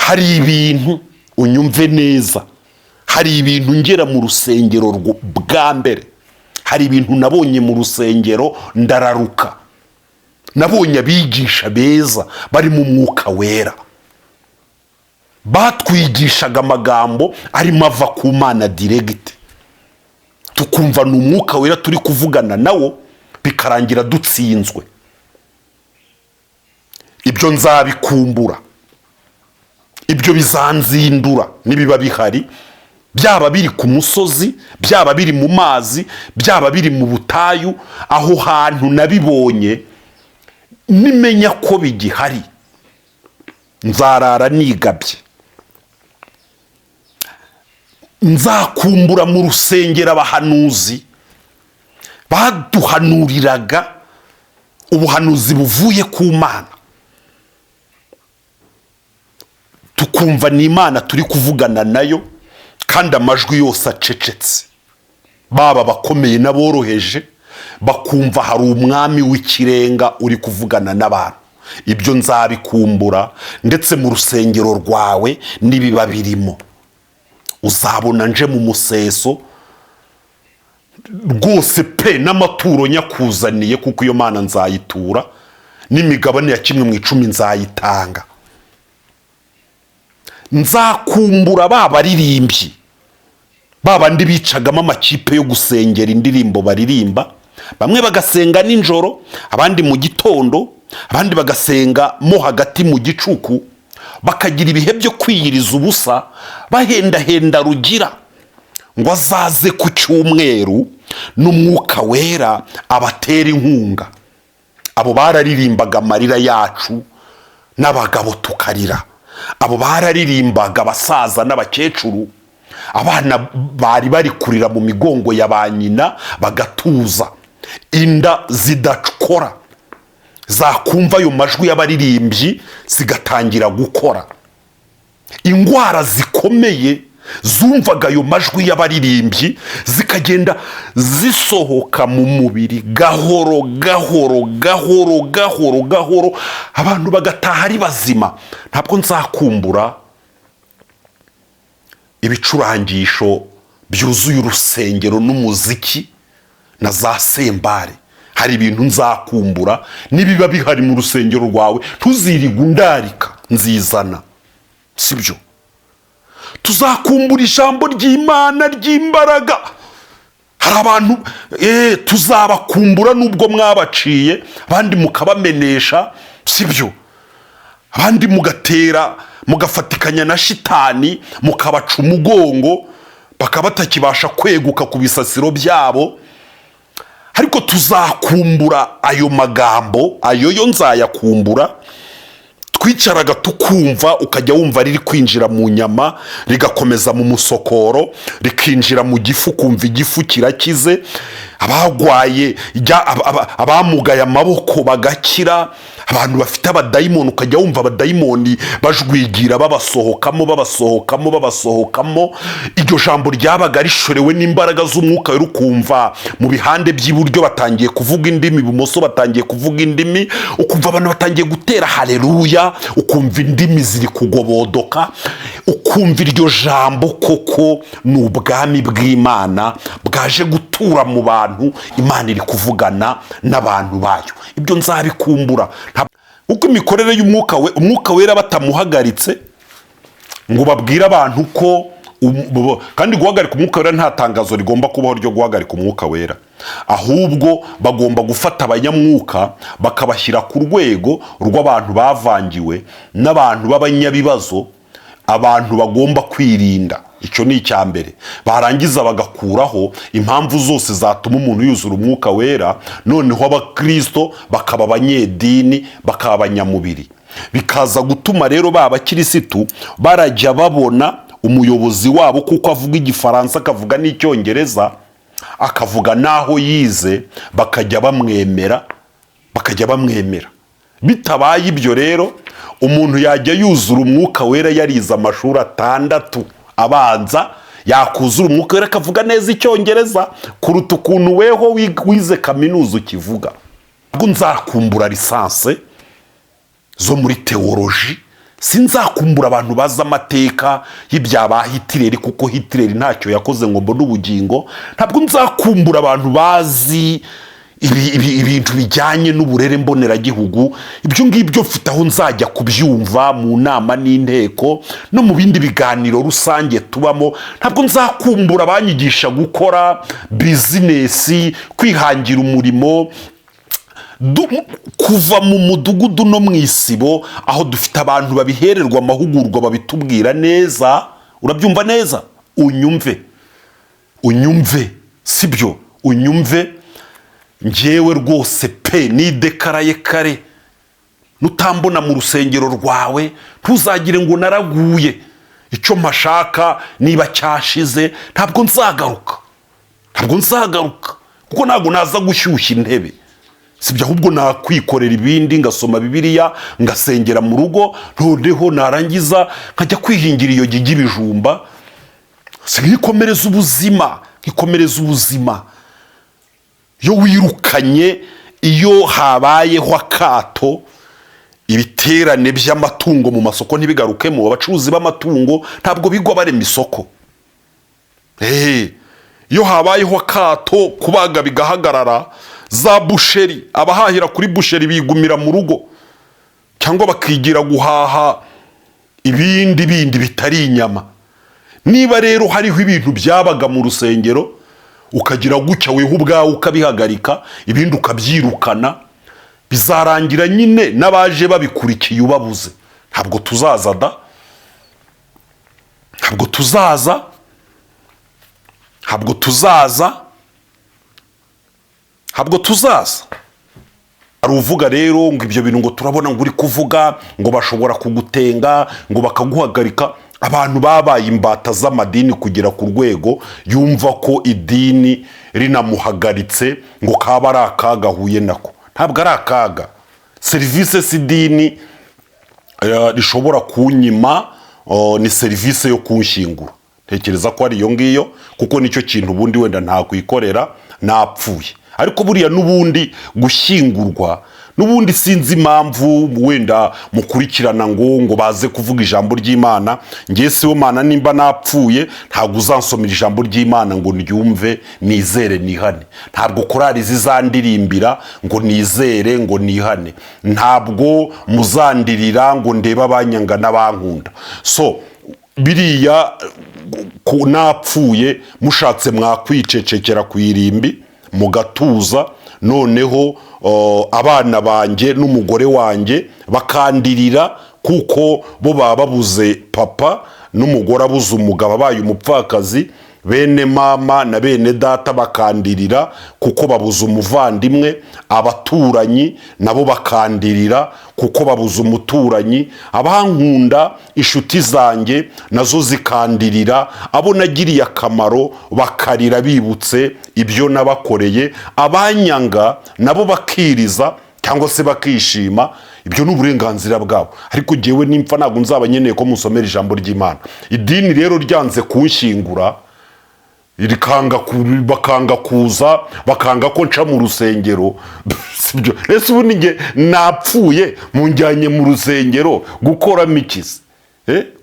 hari ibintu unyumve neza, hari ibintu ngera mu rusengero bwa mbere, hari ibintu nabonye mu rusengero ndararuka. Nabonye abigisha beza bari mu mwuka wera, batwigishaga amagambo arimo ava ku Mana direct, tukumva ni umwuka wera turi kuvugana nawo, bikarangira dutsinzwe. Ibyo nzabikumbura, ibyo bizanzindura nibiba bihari, byaba biri ku musozi, byaba biri mu mazi, byaba biri mu butayu. Aho hantu nabibonye, nimenya ko bigihari, nzarara nigabye. Nzakumbura mu rusengero abahanuzi baduhanuriraga ubuhanuzi buvuye ku Mana, tukumva ni Imana turi kuvugana nayo, kandi amajwi yose acecetse. Baba bakomeye n'aboroheje, bakumva hari umwami w'ikirenga uri kuvugana n'abantu. Ibyo nzabikumbura, ndetse mu rusengero rwawe nibiba birimo, uzabona nje mu museso rwose pe, n'amaturo nyakuzaniye, kuko iyo Mana nzayitura, n'imigabane ya 1/10 nzayitanga. Nzakumbura babaririmbyi, babandi bicagamo amakipe yo gusengera indirimbo baririmba, bamwe bagasenga nijoro, abandi mu gitondo, abandi bagasenga mo hagati mu gicuku, bakagira ibihe byo kwiyiriza ubusa, bahendahenda Rugira ngo azaze ku cyumweru n'umwuka wera abatera inkunga. Abo bararirimbaga amarira yacu n'abagabo tukarira, abo bararirimbaga abasaza n'abakecuru, abana bari bari kurira mu migongo ya ba nyina bagatuza, inda zidakora, zakumva ayo majwi y'abaririmbyi zigatangira gukora. Indwara zikomeye zumvaga ayo majwi y'abaririmbyi, zikagenda zisohoka mu mubiri gahoro gahoro gahoro gahoro gahoro, abantu bagataha ari bazima. Ntabwo nzakumbura ibicurangisho byuzuye urusengero n'umuziki na za sembare. Hari ibintu nzakumbura, nibiba bihari mu rusengero rwawe ntuziriga undarika, nzizana. Sibyo? Tuzakumbura ijambo ry'Imana ry'imbaraga. Hari abantu tuzabakumbura nubwo mwabaciye, abandi mukabamenesha. Sibyo? Abandi mugatera, mugafatikanya na shitani, mukabaca umugongo, bakabatakibasha kweguka ku bisasiro byabo. Ariko tuzakumbura ayo magambo, ayo yo nzayakumbura. Twicaraga tukumva, ukajya wumva riri kwinjira mu nyama, rigakomeza mu musokoro, rikinjira mu gifu, kumva igifu kirakize. Abagwaye, abamugaye amaboko bagakira, abantu bafite abadayimoni, ukajya wumva abadayimoni bajwigira babasohokamo babasohokamo babasohokamo. Iryo jambo ryabaga rishorewe n'imbaraga z'umwuka wera, ukumva mu bihande by'iburyo batangiye kuvuga indimi, ibumoso batangiye kuvuga indimi, ukumva abantu batangiye gutera haleluya, ukumva indimi ziri kugobodoka, ukumva iryo jambo koko ni ubwami bw'Imana bwaje gutura mu bantu. Imana iri kuvugana n'abantu bayo. Ibyo nzabikumbura. Uko imikorere umwuka wera batamuhagaritse ngo babwire abantu ko, kandi guhagarika umwuka wera nta tangazo rigomba kubaho ryo guhagarika umwuka wera, ahubwo bagomba gufata abanyamwuka bakabashyira ku rwego rw'abantu bavangiwe n'abantu b'abanyabibazo, abantu bagomba kwirinda. Icyo ni icya mbere. Barangiza bagakuraho impamvu zose zatuma umuntu yuzura umwuka wera, noneho abakristo bakaba abanyedini, bakaba abanyamubiri. Bikaza gutuma rero b'abakirisitu barajya babona umuyobozi wabo, kuko avuga igifaransa, akavuga n'icyongereza, akavuga naho yize, bakajya bamwemera. Bitabaye ibyo rero, umuntu yajya yuzura umwuka wera yarize amashuri 6 abanza, yakuzura umwuka wera akavuga neza icyongereza kuruta ukuntu weho wize kaminuza ukivuga. Ubwo nzakumbura lisanse zo muri teoloji, sinzakumbura abantu bazi amateka y'ibya Hitireri, kuko Hitireri ntacyo yakoze ngo mbone ubugingo. Ntabwo nzakumbura abantu bazi ibintu bijyanye n'uburere mboneragihugu. Ibyo ngibyo mfite aho nzajya kubyumva mu nama n'inteko no mu bindi biganiro rusange tubamo. Ntabwo nzakumbura abanyigisha gukora bizinesi, kwihangira umurimo, kuva mu mudugudu no mu isibo aho dufite abantu babihererwa amahugurwa babitubwira neza. Urabyumva neza? Unyumve sibyo? Unyumve njyewe rwose pe nidekaraye kare. Nutambona mu rusengero rwawe ntuzagire ngo naraguye. Icyo mpashaka niba cyashize ntabwo nzagaruka kuko ntabwo naza gushyushya intebe, sibyo? Ahubwo nakwikorera ibindi, ngasoma Bibiliya, ngasengera mu rugo, noneho narangiza nkajya kwihingira iyo gigi ibijumba, nkikomereza ubuzima. Iyo wirukanye, iyo habayeho akato, ibiterane by'amatungo mu masoko ntibigarukemo, abacuruzi b'amatungo ntabwo bigwa barema isoko. Iyo habayeho akato, kubaga bigahagarara, za busheri, abahahira kuri busheri bigumira mu rugo cyangwa bakigira guhaha ibindi bitari inyama. Niba rero hariho ibintu byabaga mu rusengero ukagira gutya weho ubwawe ukabihagarika, ibindi ukabyirukana, bizarangira nyine n'abaje babikurikiye ubabuze. Ntabwo tuzaza. Aruvuga rero ngo ibyo bintu ngo turabona ngo uri kuvuga ngo bashobora kugutenga ngo bakaguhagarika. Abantu babaye imbata z'amadini kugera ku rwego yumva ko idini rinamuhagaritse ngo kaba ari akaga ahuye nako. Ntabwo ari akaga. Serivisi z'idini rishobora kunyima ni serivisi yo kunshyingura. Tekereza ko ari iyo ngiyo, kuko nicyo kintu ubundi wenda ntakwikorera napfuye. Ariko buriya n'ubundi gushyingurwa, n'ubundi sinzi impamvu wenda mukurikirana ngo baze kuvuga ijambo ry'Imana. Ngiye siwe Mana, nimba napfuye ntabwo uzansomera ijambo ry'Imana ngo ndyumve nizere nihane. Ntabwo korari zizandirimbira ngo nizere ngo nihane. Ntabwo muzandirira ngo ndebe abanyanga n'abankunda. So biriya napfuye mushatse mwakwicecekera ku irimbi mugatuza, noneho abana banjye n'umugore wanjye bakandirira, kuko bo baba babuze papa, n'umugore abuze umugabo abaye umupfakazi, bene mama na bene data bakandirira kuko babuze umuvandimwe, abaturanyi nabo bakandirira kuko babuze umuturanyi, abankunda inshuti zanjye nazo zikandirira, abo nagiriye akamaro bakarira bibutse ibyo nabakoreye, abanyanga nabo bakiriza cyangwa se bakishima. Ibyo ni uburenganzira bwabo. Ariko jyewe nimpfa ntabwo nzaba nkeneye ko musomera ijambo ry'Imana. Idini rero ryanze kunshyingura, bakanga kuza, bakanga ko nca mu rusengero, sibyo? Ese ubu nige napfuye munjyanye mu rusengero gukoramo ikizi?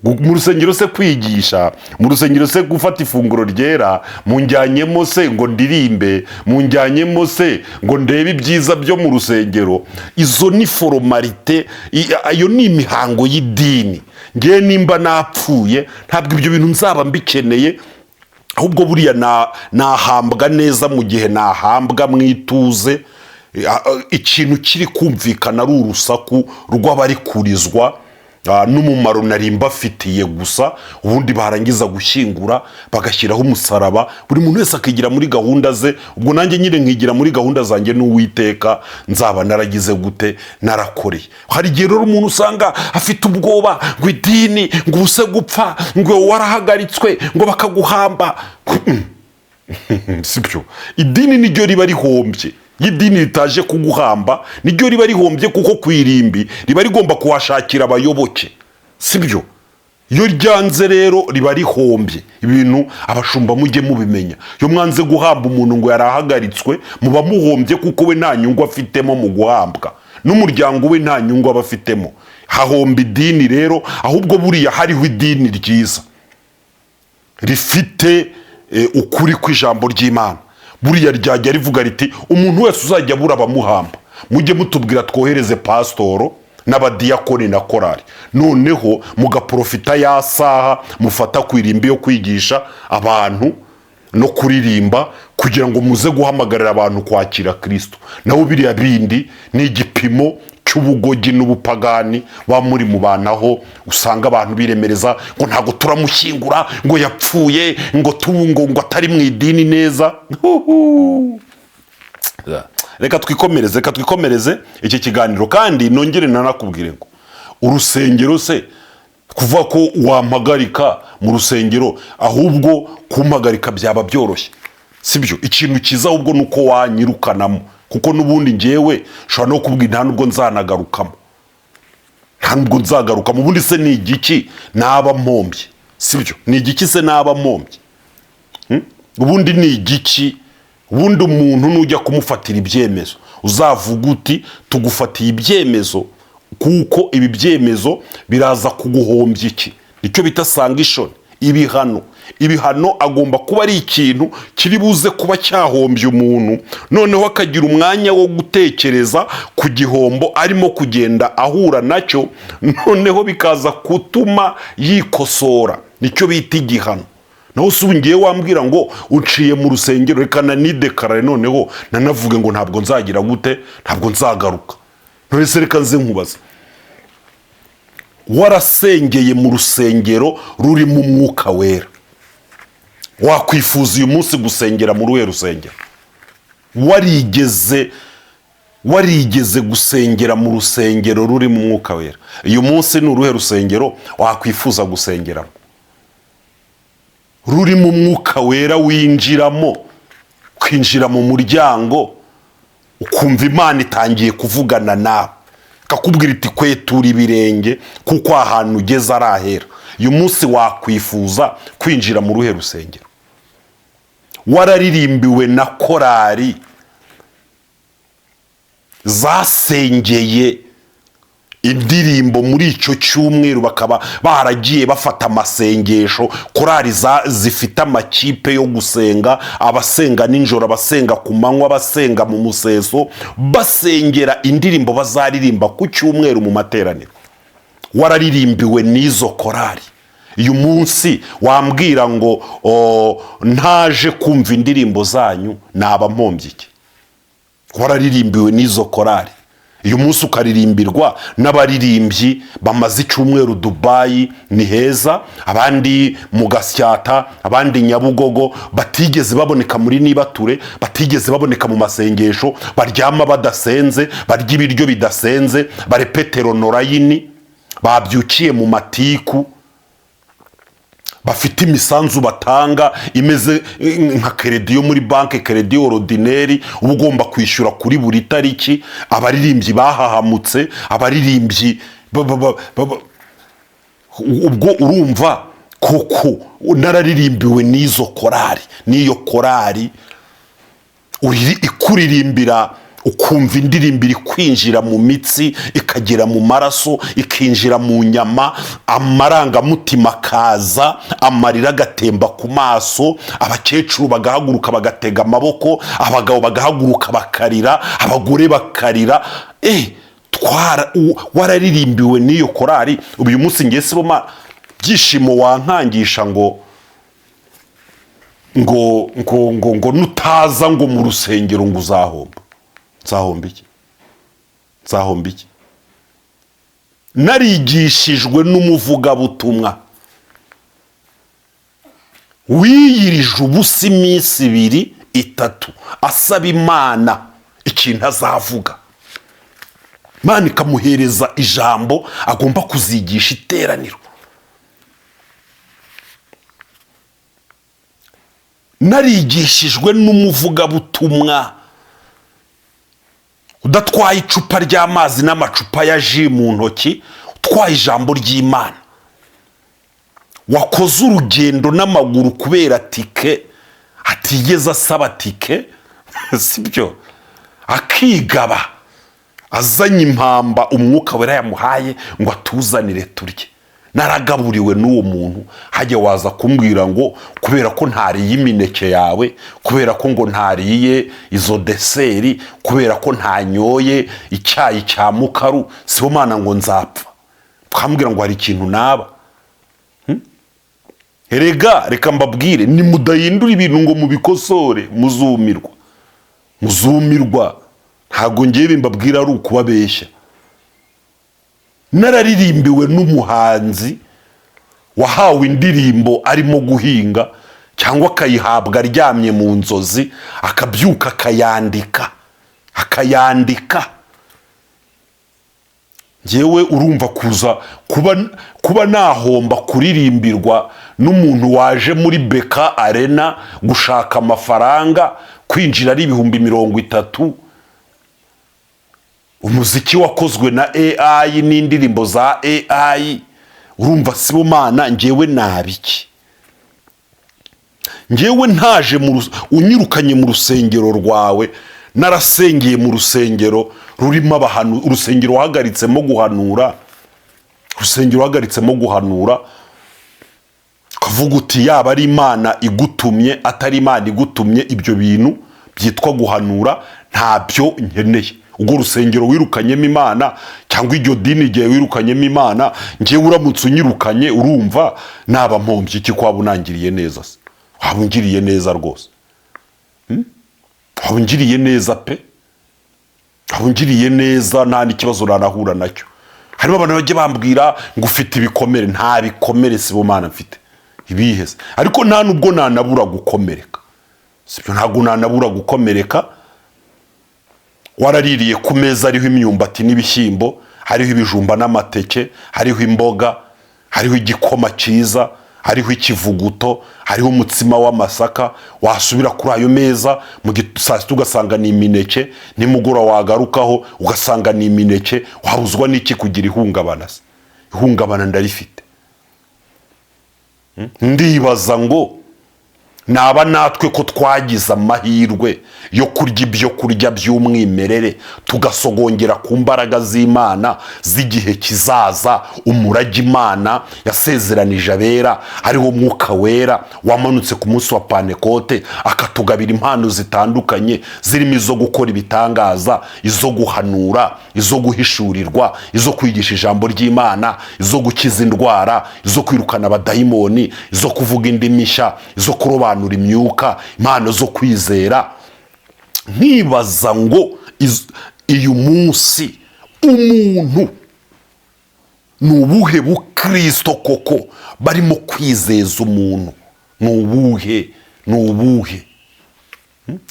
Mu rusengero se kwigisha, mu rusengero se gufata ifunguro ryera, munjyanyemo se ngo ndirimbe, munjyanyemo se ngo ndebe ibyiza byo mu rusengero? Izo ni formalite, ayo ni imihango y'idini. Ngiye nimba napfuye ntabwo ibyo bintu nzaba mbikeneye. Ahubwo buriya nahambwa neza mu gihe nahambwa mu ituze, ikintu kiri kumvikana ari urusaku rw'abarikurizwa n'umumaro nari mbafitiye gusa. Ubundi barangiza gushyingura bagashyiraho umusaraba, buri muntu wese akigira muri gahunda ze. Ubwo nanjye nyine nkigira muri gahunda zanjye n'Uwiteka nzaba naragize gute, narakoreye. Hari igihe rero umuntu usanga afite ubwoba ngo idini ngo ubuse gupfa, ngo warahagaritswe, ngo bakaguhamba. Sibyo? Idini niryo riba rihombye. Y'idini ritaje kuguhamba niryo riba rihombye, kuko kwirimbi riba rigomba kuhashakira abayoboke, sibyo? Iyo ryanze rero riba rihombye. Ibintu abashumba mujye mubimenya. Iyo mwanze guhamba umuntu ngo yarahagaritswe, muba muhombye, kuko we nta nyungu afitemo mu guhambwa, n'umuryango we nta nyungu aba afitemo. hahomba idini rero, ahubwo buriya hariho idini ryiza rifite ukuri kw'ijambo ry'Imana, buriya ryajya rivuga riti umuntu wese uzajya abura abamuhamba mujye mutubwira twohereze pasitoro n'abadiyakoni na korari, noneho mugaprofita ya saha mufata ku irimbi yo kwigisha abantu no kuririmba kugira ngo muze guhamagarira abantu kwakira Kristo. Naho biriya bindi ni igipimo cy'ubugogi n'ubupagani ba muri mu banaho usanga abantu biremereza ngo ntago turamushyingura ngo yapfuye ngo ngo atari mu idini neza. Reka twikomereze iki kiganiro, kandi nongere nanakubwire ngo urusengero se kuva ko wampagarika mu rusengero, ahubwo kumpagarika byaba byoroshye, sibyo? Ikintu kiza ahubwo nuko wanyirukanamo, kuko nubundi ngewe shobora no kubwira nta nubwo nzanagarukamo, ubundi se ni igiki naba mpombye, sibyo? Ni igiki se naba mpombye? Ubundi ni igiki? Ubundi umuntu nujya kumufatira ibyemezo uzavuga uti tugufatiye ibyemezo kuko ibi byemezo biraza kuguhombya iki, nicyo bita sanction, ibihano agomba kuba ari ikintu kiri buze kuba cyahombye umuntu, noneho akagira umwanya wo gutekereza ku gihombo arimo kugenda ahura nacyo, noneho bikaza gutuma yikosora, nicyo bita igihano. Naho se ngiye wambwira ngo uciye mu rusengero reka nanidekarare noneho nanavuge ngo ntabwo nzagira gute, ntabwo nzagaruka. None reka nze nkubaza, warasengeye mu rusengero ruri mu mwuka wera, wakwifuza uyu munsi gusengera mu ruhe rusengero? warigeze gusengera mu rusengero ruri mu mwuka wera? Uyu munsi ni uruhe rusengero wakwifuza gusengeramo ruri mu mwuka wera? Winjiramo, kwinjira mu muryango ukumva Imana itangiye kuvugana nawe, kakubwira iti kwetura ibirenge kuko ahantu ugeze arahera. Uyu munsi wakwifuza kwinjira mu ruhe rusengero? Wararirimbiwe na korari zasengeye indirimbo muri icyo cyumweru, bakaba baragiye bafata amasengesho, korari zifite amakipe yo gusenga, abasenga ninjoro, abasenga ku manywa, abasenga mu museso, basengera indirimbo bazaririmba ku cyumweru mu materaniro. Wararirimbiwe n'izo korari. Uyu munsi wambwira ngo ntaje kumva indirimbo zanyu naba mpombye iki? Wararirimbiwe n'izo korari. Uyu munsi ukaririmbirwa n'abaririmbyi bamaze icyumweru Dubai ni heza, abandi mu Gasyata, abandi Nyabugogo, batigeze baboneka muri Nibature, batigeze baboneka mu masengesho, baryama badasenze, barya ibiryo bidasenze, barepetero norayini, babyukiye mu matiku, bafite imisanzu batanga imeze nka kredi yo muri banke, kredi ordinaire uba ugomba kwishyura kuri buri tariki. Abaririmbyi bahahamutse, abaririmbyi ubwo urumva koko nararirimbiwe n'izo korari, n'iyo korari ikuririmbira ukumva indirimbo iri kwinjira mu mitsi, ikagera mu maraso, ikinjira mu nyama, amarangamutima akaza, amarira agatemba ku maso, abakecuru bagahaguruka bagatega amaboko, abagabo bagahaguruka bakarira, abagore bakarira. Wararirimbiwe n'iyo korari. Uyu munsi ngiye siboma byishimo wankangisha ngo nutaza ngo mu rusengero ngo uzahomba. Nzahomba iki? Narigishijwe n'umuvugabutumwa wiyirije ubusa iminsi 2-3 asaba Imana ikintu azavuga, Imana ikamuhereza ijambo agomba kuzigisha iteraniro. Narigishijwe n'umuvugabutumwa udatwaye icupa ry'amazi n'amacupa ya ji mu ntoki, utwaye ijambo ry'Imana, wakoze urugendo n'amaguru kubera tike, atigeze asaba tike, sibyo? Akigaba azanye impamba umwuka wera yamuhaye ngo atuzanire turye. Naragaburiwe n'uwo muntu, hajya waza kumbwira ngo kubera ko ntariye imineke yawe, kubera ko ngo ntariye izo deseri, kubera ko ntanyoye icyayi cya mukaru, Sibomana ngo nzapfa. Twambwira ngo hari ikintu naba. Erega reka mbabwire, nimudahindura ibintu ngo mubikosore muzumirwa. Ntago ngiye mbabwira ari ukubabeshya. Nararirimbiwe n'umuhanzi wahawe indirimbo arimo guhinga, cyangwa akayihabwa aryamye mu nzozi, akabyuka akayandika. Njyewe urumva kuba nahomba kuririmbirwa n'umuntu waje muri Beka Arena gushaka amafaranga, kwinjira ari 30,000. Umuziki wakozwe na AI n'indirimbo za AI. Urumva Sibomana njyewe nabiki? Njyewe ntaje unyirukanye mu rusengero rwawe, narasengeye mu rusengero rurimo abantu, urusengero wahagaritsemo guhanura, kavuga uti yaba ari Imana igutumye atari Imana igutumye, ibyo bintu byitwa guhanura ntabyo nkeneye. Ubwo rusengero wirukanyemo Imana, cyangwa iryo dini igihe wirukanyemo Imana, njyewe uramutse unyirukanye, urumva naba mpombye iki? Kwaba unangiriye neza se? Waba ungiriye neza rwose? Waba ungiriye neza pe? Waba ungiriye neza, nta n'ikibazo nanahura nacyo. Harimo abantu bajye bambwira ngo ufite ibikomere. Nta bikomere Sibomana mfite. Ibiheze. Ariko nta nubwo nanabura gukomereka. Sibyo, ntago nanabura gukomereka. Waraririye ku meza hariho imyumbati n'ibishyimbo, hariho ibijumba n'amateke, hariho imboga, hariho igikoma cyiza, hariho ikivuguto, hariho umutsima w'amasaka. Wasubira kuri ayo meza mu saa sita ugasanga ni imineke, nimugora wagarukaho ugasanga ni imineke. Wabuzwa n'iki kugira ihungabana? Ihungabana ndarifite. Ndibaza ngo naba natwe ko twagize amahirwe yo kurya ibyo kurya by'umwimerere, tugasogongera ku mbaraga z'Imana z'igihe kizaza, umurage Imana yasezeranije abera, ariwo mwuka wera wamanutse ku munsi wa Pentekote, akatugabira impano zitandukanye, zirimo izo gukora ibitangaza, izo guhanura, izo guhishurirwa, izo kwigisha ijambo ry'Imana, izo gukiza indwara, izo kwirukana abadayimoni, izo kuvuga indimi nshya, izo kurobanura imyuka, impano zo kwizera. Nkibaza ngo uyu munsi umuntu ni ubuhe bukristo koko barimo kwizeza umuntu? Ni ubuhe?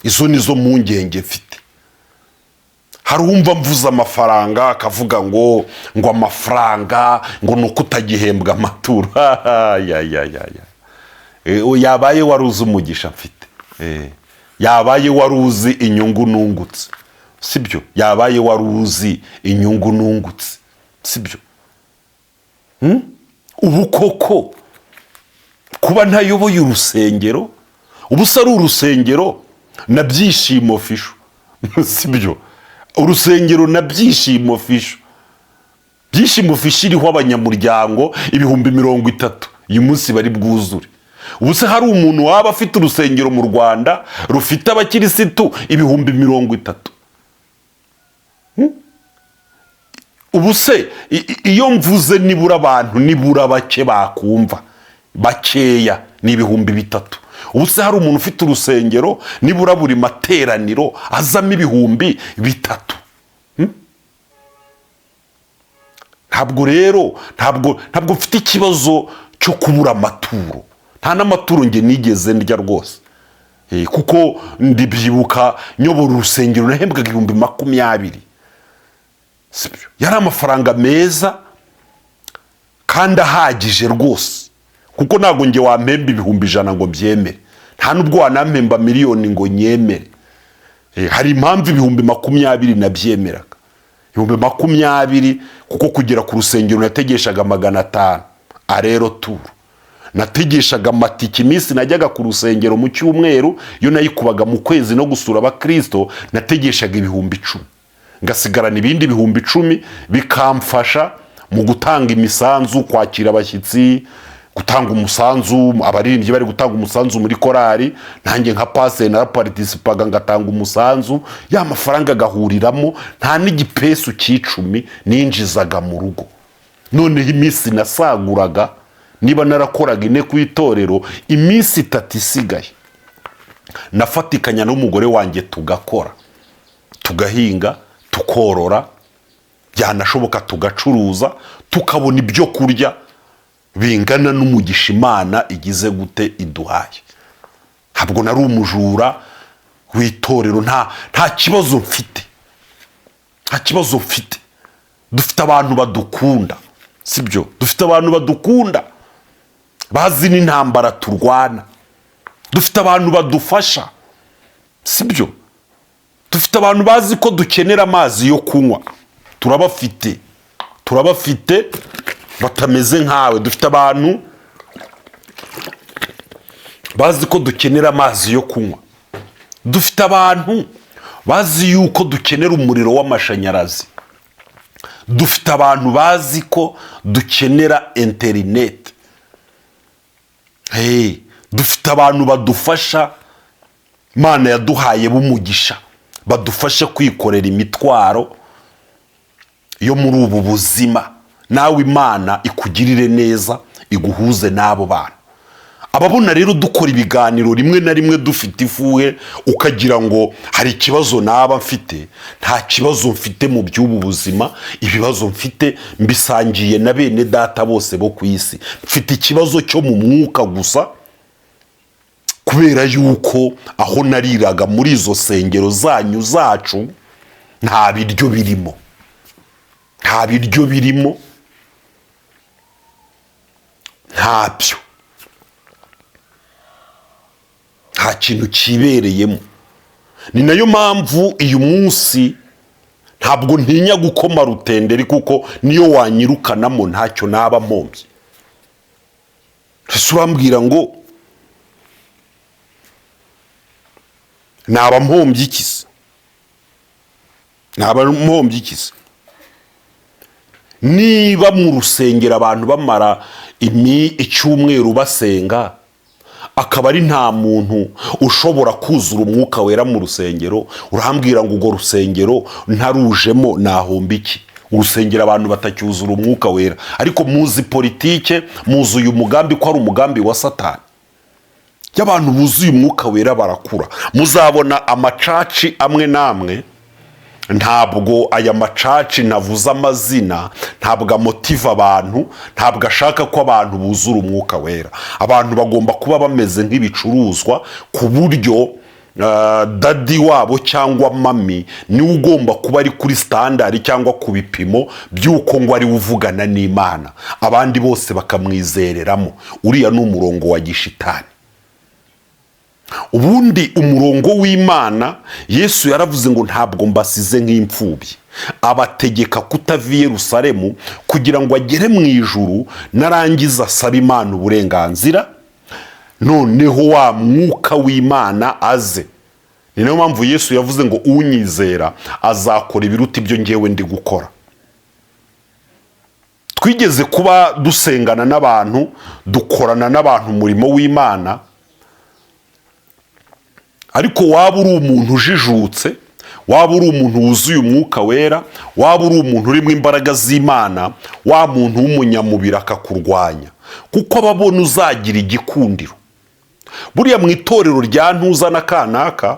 Izo nizo mpungenge mfite. Hari uwumva mvuze amafaranga akavuga ngo amafaranga ngo nuko utagihembwa amaturo. Yabaye waruzi umugisha mfite. Yabaye waruzi inyungu nungutse. Sibyo? Yabaye waruzi inyungu nungutse. Sibyo? Ubu koko kuba ntayoboye urusengero, ubu se ari urusengero na byishimo fisho. Sibyo? Urusengero na byishimo fisho. Byishimo fisho iriho abanyamuryango 30,000 uyu munsi bari bwuzure. Ubu se hari umuntu waba afite urusengero mu Rwanda rufite abakirisitu 30,000? Ubu se iyo mvuze nibura abantu, nibura bake bakumva, bakeya ni 3,000. Ubu se hari umuntu ufite urusengero nibura buri materaniro azamo 3,000? Ntabwo rero, ntabwo mfite ikibazo cyo kubura amaturo. Nta n'amaturo nge nigeze ndya rwose. Kuko ndibyibuka nyobora urusengero nahembwaga 20,000. Sibyo? Yari amafaranga meza kandi ahagije rwose. Kuko ntabwo nge wampemba 100,000 ngo mbyemere. Nta nubwo wanampemba miliyoni ngo nyemere. Hari impamvu 20,000 nabyemeraga. 20,000 kuko kugera ku rusengero nategeshaga 500 arero turu. Nategeshaga amatike iminsi najyaga ku rusengero mu cyumweru, yo nayikubaga mu kwezi no gusura abakristo, nategeshaga 10,000. ngasigarana ibindi bihumbi 10 bikamfasha mu gutanga imisanzu, kwakira abashyitsi, gutanga umusanzu, abaririmbyi bari gutanga umusanzu muri korari, nanjye nka pastor naraparticipaga ngatanga umusanzu, ya mafaranga agahuriramo, nta n'igipesu c'10 ninjizaga mu rugo. Noneho iminsi nasaguraga, niba narakoraga 4 ku itorero, iminsi 3 isigaye nafatikanya n'umugore wanjye tugakora, tugahinga, tukorora, byanashoboka tugacuruza, tukabona ibyo kurya bingana n'umugisha Imana igize gute iduhaye. Ntabwo nari umujura w'itorero, nta kibazo mfite, nta kibazo mfite. Dufite abantu badukunda, sibyo? Dufite abantu badukunda bazi n'intambara turwana, dufite abantu badufasha, sibyo? Dufite abantu bazi ko dukenera amazi yo kunywa, turabafite batameze nkawe. Dufite abantu bazi ko dukenera amazi yo kunywa, dufite abantu bazi yuko dukenera umuriro w'amashanyarazi, dufite abantu bazi ko dukenera internet. Dufite abantu badufasha, Imana yaduhaye b'umugisha, badufasha kwikorera imitwaro yo muri ubu buzima. Nawe Imana ikugirire neza, iguhuze n'abo bantu. Ababona rero dukora ibiganiro rimwe na rimwe dufite ifuhe, ukagira ngo hari ikibazo naba mfite. Nta kibazo mfite mu by'ubu buzima, ibibazo mfite mbisangiye na bene data bose bo ku isi. Mfite ikibazo cyo mu mwuka gusa, kubera yuko aho nariraga muri izo sengero zanyu zacu nta biryo birimo, nta biryo birimo, ntabyo, nta kintu kibereyemo. Ni nayo mpamvu uyu munsi ntabwo ntinya gukoma rutenderi, kuko niyo wanyirukanamo ntacyo naba mpombye. Ese urambwira ngo naba mpombye iki se? Naba mpombye iki se? Niba mu rusengero abantu bamara icyumweru basenga, akaba ari nta muntu ushobora kuzura umwuka wera mu rusengero, urambwira ngo urwo rusengero ntarujemo nahomba iki? Urusengero abantu batacyuzura umwuka wera. Ariko muzi politike, muzi uyu mugambi ko ari umugambi wa Satani. Y'abantu buzuye umwuka wera barakura. Muzabona amacaci amwe namwe, ntabwo aya macaci navuze amazina, ntabwo amotiva abantu, ntabwo ashaka ko abantu buzura umwuka wera. Abantu bagomba kuba bameze nk'ibicuruzwa, ku buryo dadi wabo cyangwa mami niwe ugomba kuba ari kuri standard cyangwa ku bipimo by'uko ngo ari uvugana n'Imana, abandi bose bakamwizereramo. Uriya ni umurongo wa gishitani. Ubundi umurongo w'Imana, Yesu yaravuze ngo ntabwo mbasize nk'imfubyi, abategeka kutava i Yerusalemu kugira ngo agere mu ijuru, narangiza asaba Imana uburenganzira, noneho wa mwuka w'Imana aze. Ni nayo mpamvu Yesu yavuze ngo unyizera azakora ibiruta ibyo ngewe ndi gukora. Twigeze kuba dusengana n'abantu, dukorana n'abantu umurimo w'Imana, ariko waba uri umuntu ujijutse, waba uri umuntu wuzuye umwuka wera, waba uri umuntu urimo imbaraga z'Imana, wa muntu w'umunyamubiri akakurwanya, kuko ababona uzagira igikundiro. Buriya mu itorero rya Ntuza na Kanaka,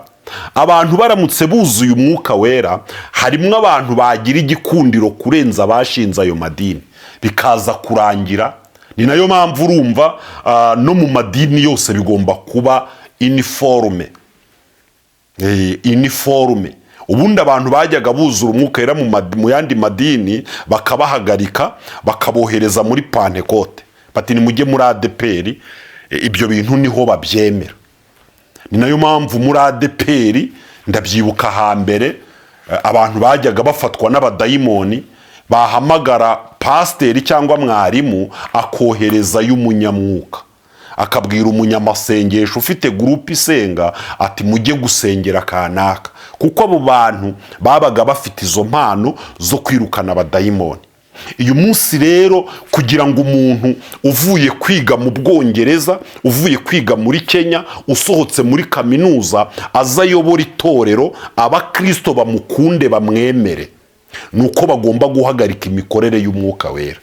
abantu baramutse buzuye umwuka wera, harimo abantu bagira igikundiro kurenza abashinze ayo madini, bikaza kurangira. Ni nayo mpamvu urumva no mu madini yose bigomba kuba uniforme. Uniforme. Ubundi abantu bajyaga buzura umwuka wera mu yandi madini, bakabahagarika, bakabohereza muri Pentecote, bati ni mujye muri ADPR. Ibyo bintu niho babyemera. Ni nayo mpamvu muri ADPR ndabyibuka hambere abantu bajyaga bafatwa n'abadayimoni, bahamagara pasiteri cyangwa mwarimu akohereza y'umunyamwuka, akabwira umunyamasengesho ufite gurupe isenga ati mujye gusengera kanaka, kuko abo bantu babaga bafite izo mpano zo kwirukana abadayimoni. uyu munsi rero kugira ngo umuntu uvuye kwiga mu Bwongereza, uvuye kwiga muri Kenya, usohotse muri kaminuza aza ayobora itorero, abakristo bamukunde bamwemere, nuko bagomba guhagarika imikorere y'Umwuka Wera.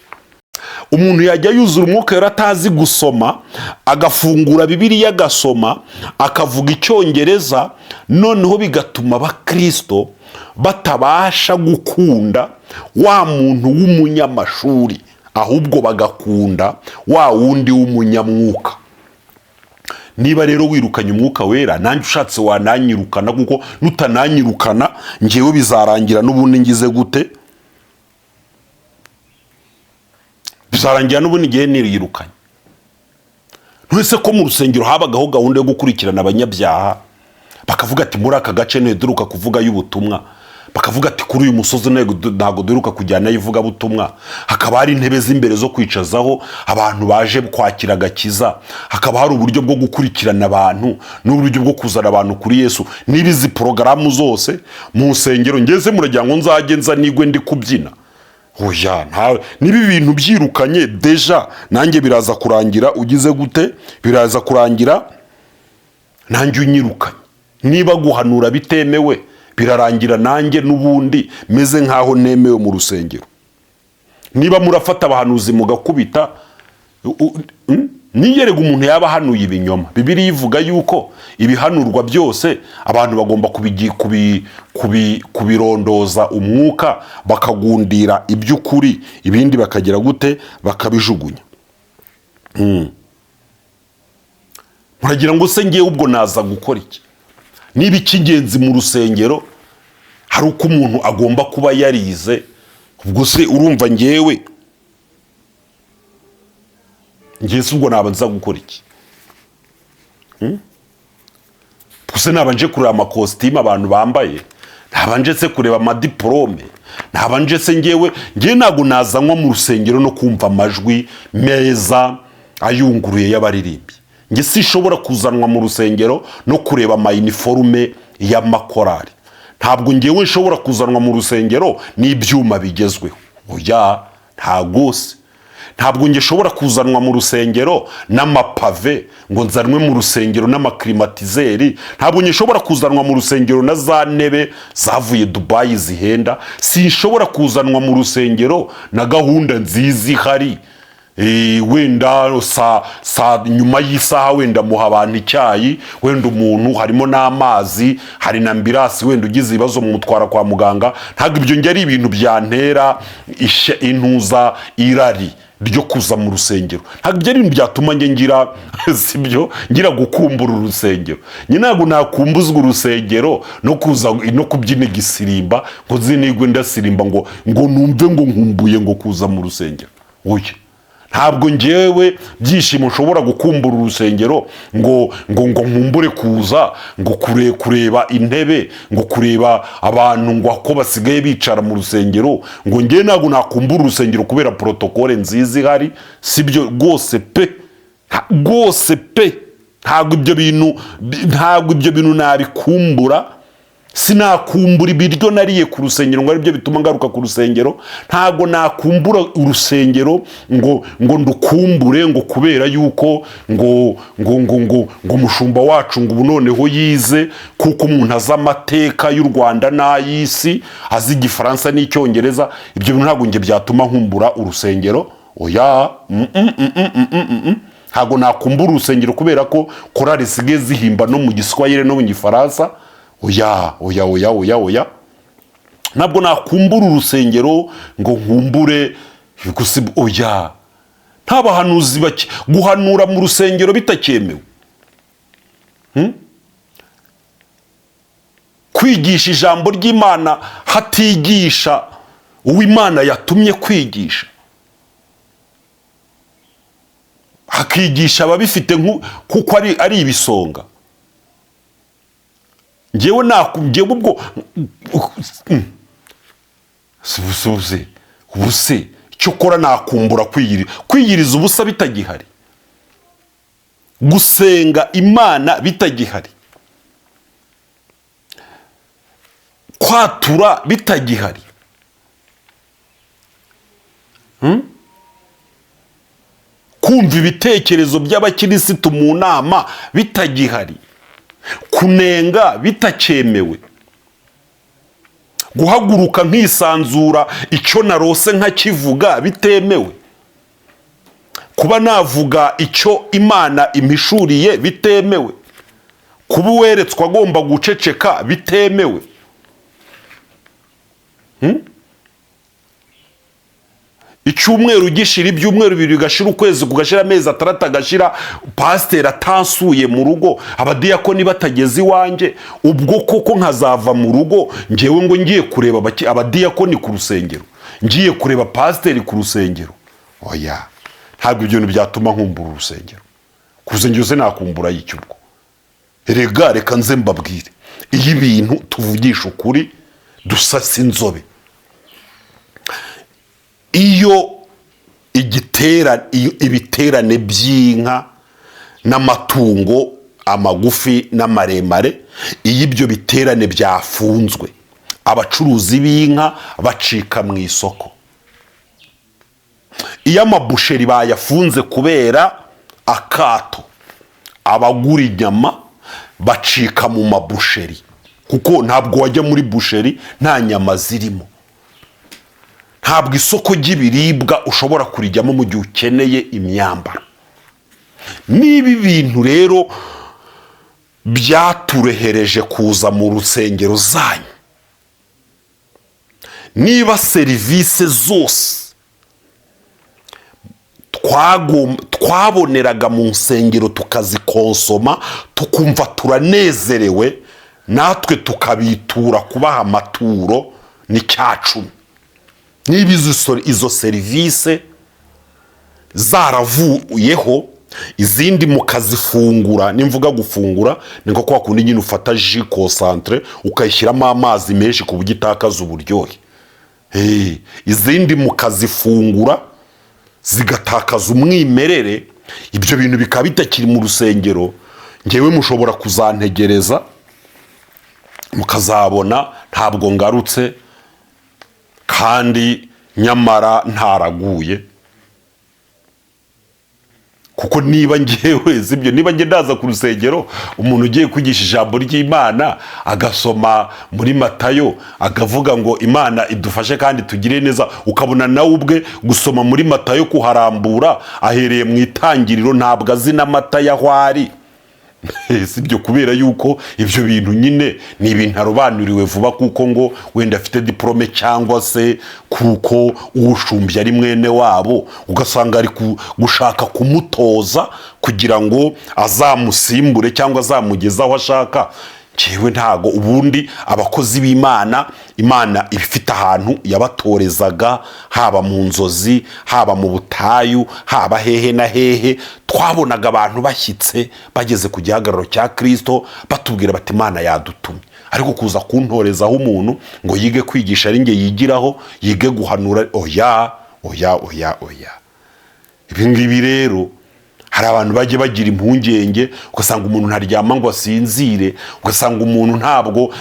Umuntu yajya yuzura Umwuka Wera atazi gusoma, agafungura Bibiliya agasoma, akavuga Icyongereza, noneho bigatuma abakristo batabasha gukunda wa muntu w'umunyamashuri, ahubwo bagakunda wa wundi w'umunyamwuka. Niba rero wirukanye Umwuka Wera, nanjye ushatse wananyirukana, kuko nutananyirukana njyewe bizarangira n'ubundi ngize gute? Bizarangira n'ubundi ngiye niriyirukanye. Ntwese ko mu rusengero habagaho gahunda yo gukurikirana abanyabyaha, bakavuga ati muri aka gace ntiduruka kuvuga y'ubutumwa, bakavuga ati kuri uyu musozi ntago duruka kujyana yivuga butumwa, hakaba hari intebe z'imbere zo kwicazaho abantu baje kwakira agakiza, hakaba hari uburyo bwo gukurikirana abantu n'uburyo bwo kuzana abantu kuri Yesu. Nibizi porogaramu zose mu nsengero ngeze muragira ngo nzajye nza nigwe ndi kubyina? Oya, nibi bintu byirukanye deja nanjye biraza kurangira ugize gute? Biraza kurangira nanjye unyirukanye. Niba guhanura bitemewe, birarangira nanjye n'ubundi meze nkaho nemewe mu rusengero. Niba murafata abahanuzi mugakubita, niyerega umuntu yaba hanuye ibinyoma. Bibiliya ivuga yuko ibihanurwa byose abantu bagomba kubirondoza umwuka, bakagundira iby'ukuri, ibindi bakagira gute? Bakabijugunya. Muragira ngo se ngiye ubwo naza gukora iki? Niba icy'ingenzi mu rusengero hari uko umuntu agomba kuba yarize, ubwo se urumva ngewe ubwo nabanza gukora iki? Puse nabanje kureba amakositimu abantu bambaye, nabanje se kureba amadiplome, nabanje se ngewe ntago nazanywa mu rusengero no kumva amajwi meza ayunguruye y'abaririmbyi. Nge sishobora kuzanwa mu rusengero no kureba amayiniforume y'amakorari. Ntabwo ngewe nshobora kuzanwa mu rusengero n'ibyuma bigezweho. Oya, ntagose. Ntabwo nge shobora kuzanwa mu rusengero n'amapave ngo nzanwe mu rusengero n'amaklimatizeri. Ntabwo nge shobora kuzanwa mu rusengero na za ntebe zavuye Dubai zihenda. Sinshobora kuzanwa mu rusengero na gahunda nziza ihari. Wenda nyuma y'isaha wenda muha abantu icyayi, wenda umuntu harimo n'amazi, hari na ambirasi, wenda ugize ibibazo mumutwara kwa muganga. Ntabwo ibyo nge ari ibintu byantera intuza irari ryo kuza mu rusengero. Ntabwo ibyo ari ibintu byatuma nge ngira sibyo ngira gukumbura urusengero. Nyine ntabwo nakumbuzwa urusengero no kuza no kubyina igisirimba ngo zinigwe ndasirimba ngo numve ngo nkumbuye ngo kuza mu rusengero. Oya, ntabwo ngewe byishimo nshobora gukumbura urusengero ngo nkumbure kuza ngo kureba intebe, ngo kureba abantu ngo ko basigaye bicara mu rusengero, ngo ngewe ntabwo nakumbura urusengero kubera protokole nziza ihari. Sibyo rwose pe, rwose pe, ntabwo ibyo bintu nabikumbura. Sinakumbura ibiryo nariye ku rusengero ngo aribyo bituma ngaruka ku rusengero. Ntago nakumbura urusengero ngo ndukumbure ngo kubera yuko ngo umushumba wacu ngo noneho yize, kuko umuntu azi amateka y'u Rwanda n'ay'isi, azi Igifaransa n'Icyongereza. Ibyo bintu ntago nge byatuma nkumbura urusengero. Oya, ntago nakumbura urusengero kubera ko korali zisigaye zihimba no mu Giswahili no mu Gifaransa. Oya. Ntabwo nakumbura urusengero ngo nkumbure gusa. Oya, nta bahanuzi bake guhanura mu rusengero bitakyemewe. Kwigisha ijambo ry'Imana hatigisha uw'Imana yatumye kwigisha, hakigisha ababifite kuko ari ibisonga. Ngewe ubwo ubuse icyo kora nakumbura kwiyiriza ubusa bitagihari. gusenga Imana bitagihari, kwatura bitagihari, kumva ibitekerezo by'abakirisitu mu nama bitagihari, kunenga bitacyemewe, guhaguruka nkisanzura icyo narose nkakivuga bitemewe, kuba navuga icyo Imana impishuriye bitemewe, kuba uweretswe agomba guceceka bitemewe. Icyumweru gishira, ibyumweru bibiri gashira, ukwezi kugashira, amezi atandatu agashira, pasiteri atansuye mu rugo, abadiyakoni batageze iwanjye, ubwo koko nkazava mu rugo ngewe ngo ngiye kureba abadiyakoni ku rusengero, ngiye kureba pasiteri ku rusengero? Oya, ntabwo ibyo bintu byatuma nkumbura urusengero. Ku rusengero se nakumbura y'icyo ubwo? Reka nze mbabwire, iyo ibintu tuvugisha ukuri dusasa inzobe, iyo ibiterane by'inka n'amatungo amagufi n'amaremare, iyo ibyo biterane byafunzwe, abacuruzi b'inka bacika mu isoko. Iyo amabusheri bayafunze kubera akato, abagura inyama bacika mu mabusheri, kuko ntabwo wajya muri busheri nta nyama zirimo. Ntabwo isoko ry'ibiribwa ushobora kurijyamo mu gihe ukeneye imyambaro. Niba bintu rero byaturehereje kuza mu rusengero zanyu, niba serivisi zose twaboneraga mu nsengero tukazikonsoma tukumva turanezerewe, natwe tukabitura kubaha amaturo n'icyacumi, niba izo serivisi zaravuyeho, izindi mukazifungura, nimvuga gufungura ni nko kwa kundi nyine ufata ji concentre ukayishyiramo amazi menshi ku buryo itakaza uburyohe, izindi mukazifungura zigatakaza umwimerere, ibyo bintu bikaba bitakiri mu rusengero, ngewe mushobora kuzantegereza mukazabona ntabwo ngarutse kandi nyamara ntaraguye. Kuko niba ngewe zibyo, niba nge ndaza ku rusengero, umuntu ugiye kwigisha ijambo ry'Imana agasoma muri Matayo akavuga ngo Imana idufashe kandi tugire neza, ukabona nawe ubwe gusoma muri Matayo kuharambura ahereye mu itangiriro, ntabwo azi n'Amatayo aho ari. Sibyo, kubera yuko ibyo bintu nyine ni ibintu arobanuriwe vuba, kuko ngo wenda afite diplome cyangwa se kuko uwushumbye ari mwene wabo, ugasanga ari gushaka kumutoza kugira ngo azamusimbure cyangwa azamugeze aho ashaka. Jewe ntago, ubundi abakozi b'Imana, Imana ibifite ahantu yabatorezaga, haba mu nzozi, haba mu butayu, haba hehe na hehe, twabonaga abantu bashyitse bageze ku gihagararo cya Kristo batubwira bati Imana yadutumye. Ariko kuza kuntorezaho umuntu ngo yige kwigisha ari nge yigiraho, yige guhanura, oya. Ibi ngibi rero hari abantu bajye bagira impungenge, ugasanga umuntu ntaryama ngo asinzire, ugasanga umuntu ntabwo,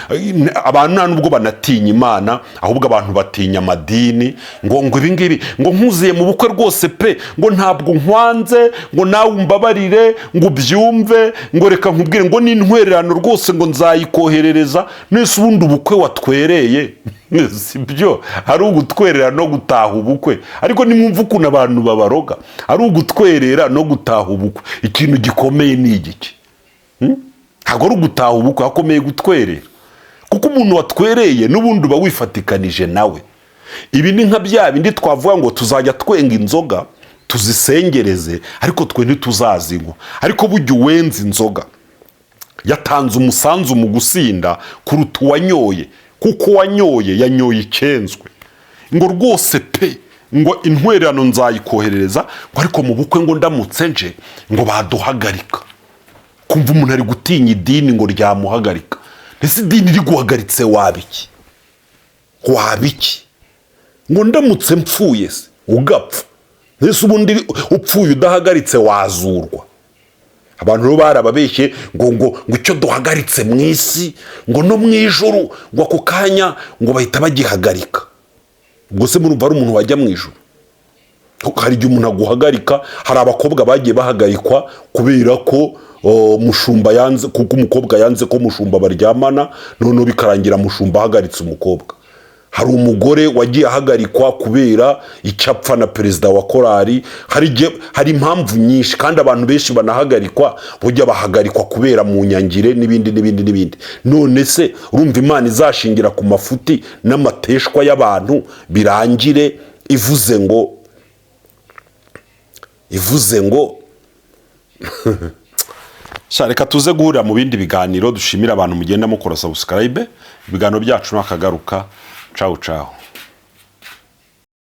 abantu nta nubwo banatinya Imana, ahubwo abantu batinya amadini, ngo ibi ngibi, ngo nkuziye mu bukwe rwose pe, ngo ntabwo nkwanze, ngo nawe umbabarire, ngo ubyumve, ngo reka nkubwire, ngo n'intwererano rwose ngo nzayikoherereza. Nese ubundi ubukwe watwereye sibyo, ari ugutwerera no gutaha ubukwe. Ariko nimwumva ukuntu abantu babaroga, ari ugutwerera no gutaha ubukwe, ikintu gikomeye ni igiki? Ntabwo ari ugutaha ubukwe, hakomeye gutwerera, kuko umuntu watwereye n'ubundi uba wifatikanije nawe. Ibi ni nka bya bindi twavuga ngo tuzajya twenga inzoga tuzisengereze, ariko twe ntituzazinywa. Ariko burya uwenze inzoga yatanze umusanzu mu gusinda kuruta uwanyoye, kuko wanyoye yanyoye icyenzwe. Ngo rwose pe, ngo intwererano nzayikoherereza, ngo ariko mu bukwe ngo ndamutse nje ngo baduhagarika. Kumva umuntu ari gutinya idini ngo ryamuhagarika. Ese idini riguhagaritse wabiki? Ngo ndamutse mpfuye se ugapfa, ese ubundi upfuye udahagaritse wazurwa? abantu rero barababeshye ngo icyo duhagaritse mu isi ngo no mu ijuru ngo ako kanya ngo bahita bagihagarika. ubwo se murumva ari umuntu wajya mu ijuru? hari igihe umuntu aguhagarika. hari abakobwa bagiye bahagarikwa kubera ko mushumba yanze, kuko umukobwa yanze ko mushumba baryamana, noneho bikarangira mushumba ahagaritse umukobwa. hari umugore wagiye ahagarikwa kubera icyapfa na perezida wa korari. hari impamvu nyinshi, kandi abantu benshi banahagarikwa bujya bahagarikwa kubera mu nyangire n'ibindi. none se urumva Imana izashingira ku mafuti n'amateshwa y'abantu birangire ivuze ngo reka tuze guhurira mu bindi biganiro. dushimira abantu mugenda mukora subscribe. ibiganiro byacu nakagaruka. Ciao ciao.